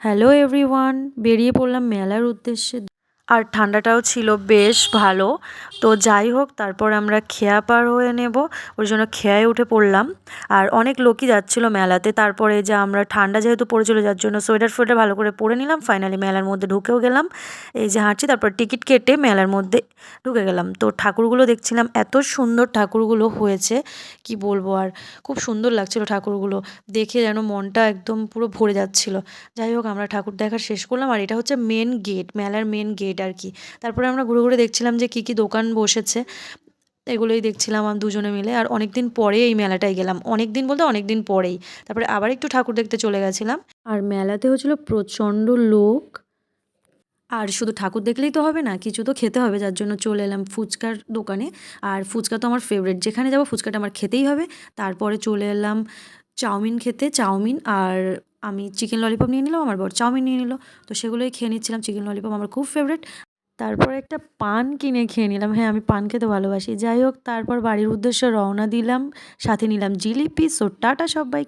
Hello everyone, বেরিয়ে পড়লাম মেলার উদ্দেশ্যে। আর ঠান্ডাটাও ছিল বেশ ভালো। তো যাই হোক, তারপর আমরা খেয়া পার হয়ে নেব, ওই জন্য খেয়ায় উঠে পড়লাম। আর অনেক লোকই যাচ্ছিল মেলাতে। তারপরে যে আমরা ঠান্ডা যেহেতু পড়েছিল, যার জন্য সোয়েটার ফোয়েটার ভালো করে পরে নিলাম। ফাইনালি মেলার মধ্যে ঢুকেও গেলাম। এই যে হাঁটছি, তারপর টিকিট কেটে মেলার মধ্যে ঢুকে গেলাম। তো ঠাকুরগুলো দেখছিলাম, এত সুন্দর ঠাকুরগুলো হয়েছে কি বলবো। আর খুব সুন্দর লাগছিল ঠাকুরগুলো দেখে, যেন মনটা একদম পুরো ভরে যাচ্ছিল। যাই হোক, আমরা ঠাকুর দেখা শেষ করলাম। আর এটা হচ্ছে মেন গেট, মেলার মেন গেট আর কি। তারপরে আমরা ঘুরে ঘুরে দেখছিলাম যে কী কী দোকান বসেছে, এগুলোই দেখছিলাম আমরা দুজনে মিলে। আর অনেক দিন পরে এই মেলাটায় গেলাম, অনেক দিন বলতে অনেক দিন পরেই। তারপরে আবার একটু ঠাকুর দেখতে চলে গেছিলাম। আর মেলাতে হচ্ছিল প্রচণ্ড লোক। আর শুধু ঠাকুর দেখলেই তো হবে না, কিছু তো খেতে হবে, যার জন্য চলে এলাম ফুচকার দোকানে। আর ফুচকা তো আমার ফেভারিট, যেখানে যাবো ফুচকাটা আমার খেতেই হবে। তারপরে চলে এলাম চাউমিন খেতে, চাউমিন। আর আমি চিকেন ললিপপ নিয়ে নিলাম, আমার বর চাউমিন নিয়ে নিল। তো সেগুলোই খেয়ে নিচ্ছিলাম, চিকেন ললিপপ আমার খুব ফেভারিট। তারপর একটা পান কিনে খেয়ে নিলাম, হ্যাঁ আমি পান খেতে ভালোবাসি। যাই হোক, তারপর বাড়ির উদ্দেশ্যে রওনা দিলাম, সাথে নিলাম জিলিপি। সো টাটা সবাই।